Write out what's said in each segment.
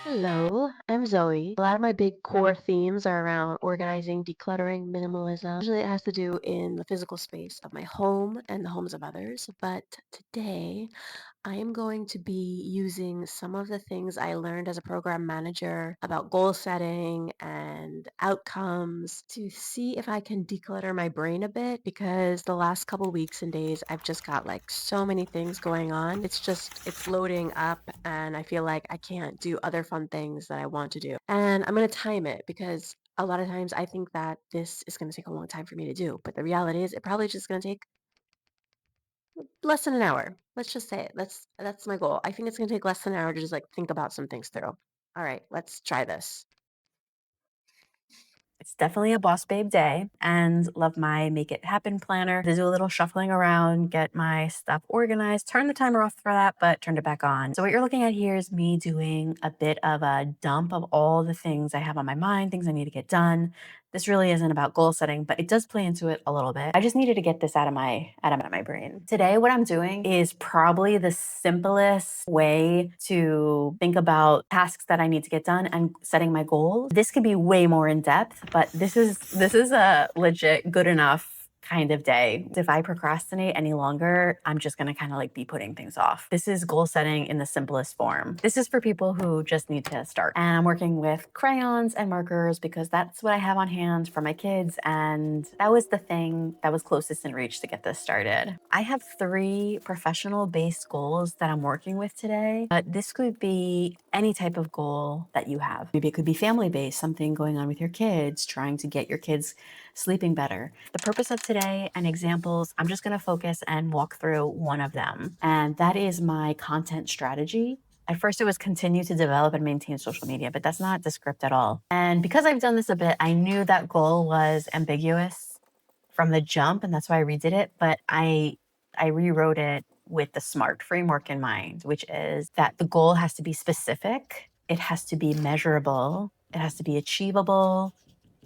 Hello, I'm Zoe. A lot of my big core themes are around organizing, decluttering, minimalism. Usually it has to do in the physical space of my home and the homes of others. But today I am going to be using some of the things I learned as a program manager about goal setting and outcomes to see if I can declutter my brain a bit because the last couple weeks and days I've just got like so many things going on. It's loading up and I feel like I can't do other fun things that I want to do. And I'm going to time it because a lot of times I think that this is going to take a long time for me to do, but the reality is it probably just going to take less than an hour. Let's just say it. That's my goal. I think it's gonna take less than an hour to just like think about some things through. All right, let's try this. It's definitely a boss babe day and love my make it happen planner to do a little shuffling around, get my stuff organized, turn the timer off for that, but turned it back on. So what you're looking at here is me doing a bit of a dump of all the things I have on my mind, things I need to get done. This really isn't about goal setting, but it does play into it a little bit. I just needed to get this out of my brain. Today, what I'm doing is probably the simplest way to think about tasks that I need to get done and setting my goals. This could be way more in depth, but this is a legit good enough kind of day. If I procrastinate any longer, I'm just going to kind of like be putting things off. This is goal setting in the simplest form. This is for people who just need to start. And I'm working with crayons and markers because that's what I have on hand for my kids. And that was the thing that was closest in reach to get this started. I have 3 professional based goals that I'm working with today, but this could be any type of goal that you have. Maybe it could be family based, something going on with your kids, trying to get your kids sleeping better. The purpose of today and examples, I'm just going to focus and walk through one of them. And that is my content strategy. At first, it was continue to develop and maintain social media, but that's not the script at all. And because I've done this a bit, I knew that goal was ambiguous from the jump, and that's why I redid it. But I rewrote it with the SMART framework in mind, which is that the goal has to be specific, it has to be measurable, it has to be achievable,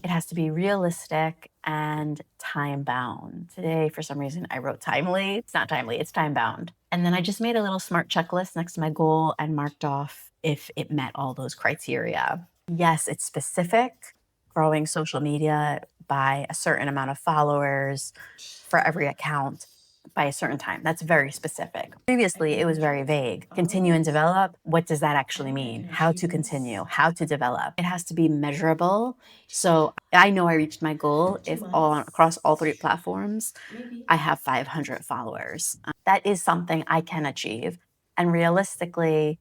it has to be realistic and time bound. Today, for some reason, I wrote timely. It's not timely, it's time bound. And then I just made a little SMART checklist next to my goal and marked off if it met all those criteria. Yes, it's specific, growing social media by a certain amount of followers for every account by a certain time. That's very specific. Previously, it was very vague. Continue and develop. What does that actually mean? How to continue? How to develop? It has to be measurable. So I know I reached my goal if across all 3 platforms, I have 500 followers. That is something I can achieve. And realistically,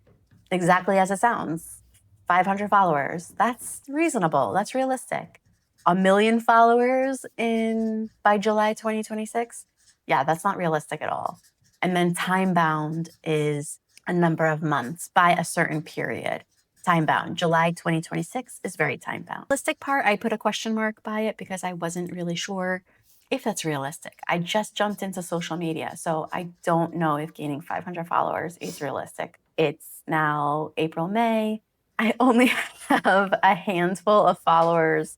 exactly as it sounds, 500 followers, that's reasonable. That's realistic. 1 million followers in by July 2026? Yeah, that's not realistic at all. And then time bound is a number of months by a certain period. Time bound. July 2026 is very time bound. Realistic part, I put a question mark by it because I wasn't really sure if that's realistic. I just jumped into social media, so I don't know if gaining 500 followers is realistic. It's now April, May. I only have a handful of followers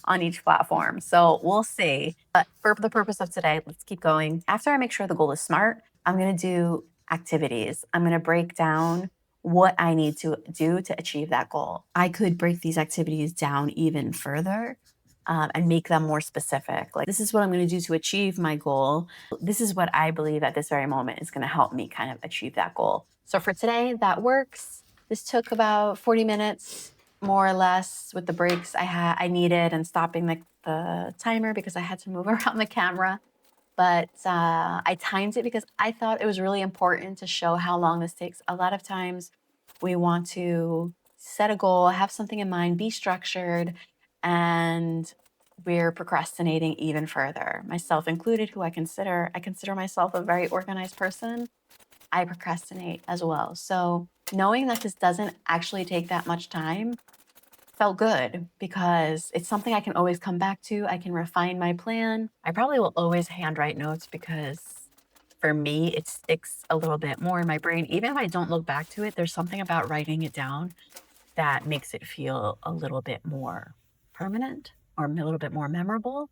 on each platform. So we'll see. But for the purpose of today, let's keep going. After I make sure the goal is SMART, I'm going to do activities. I'm going to break down what I need to do to achieve that goal. I could break these activities down even further and make them more specific. Like, this is what I'm going to do to achieve my goal. This is what I believe at this very moment is going to help me kind of achieve that goal. So for today, that works. This took about 40 minutes, more or less, with the breaks I needed and stopping the timer because I had to move around the camera. But I timed it because I thought it was really important to show how long this takes. A lot of times we want to set a goal, have something in mind, be structured, and we're procrastinating even further. Myself included, who I consider myself a very organized person. I procrastinate as well. So knowing that this doesn't actually take that much time felt good because it's something I can always come back to. I can refine my plan. I probably will always handwrite notes because for me, it sticks a little bit more in my brain. Even if I don't look back to it, there's something about writing it down that makes it feel a little bit more permanent or a little bit more memorable.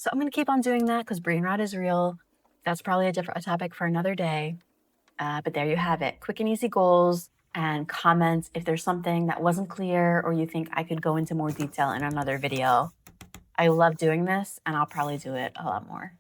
So I'm going to keep on doing that because brain rot is real. That's probably a topic for another day. But there you have it. Quick and easy goals, and comments if there's something that wasn't clear or you think I could go into more detail in another video. I love doing this and I'll probably do it a lot more.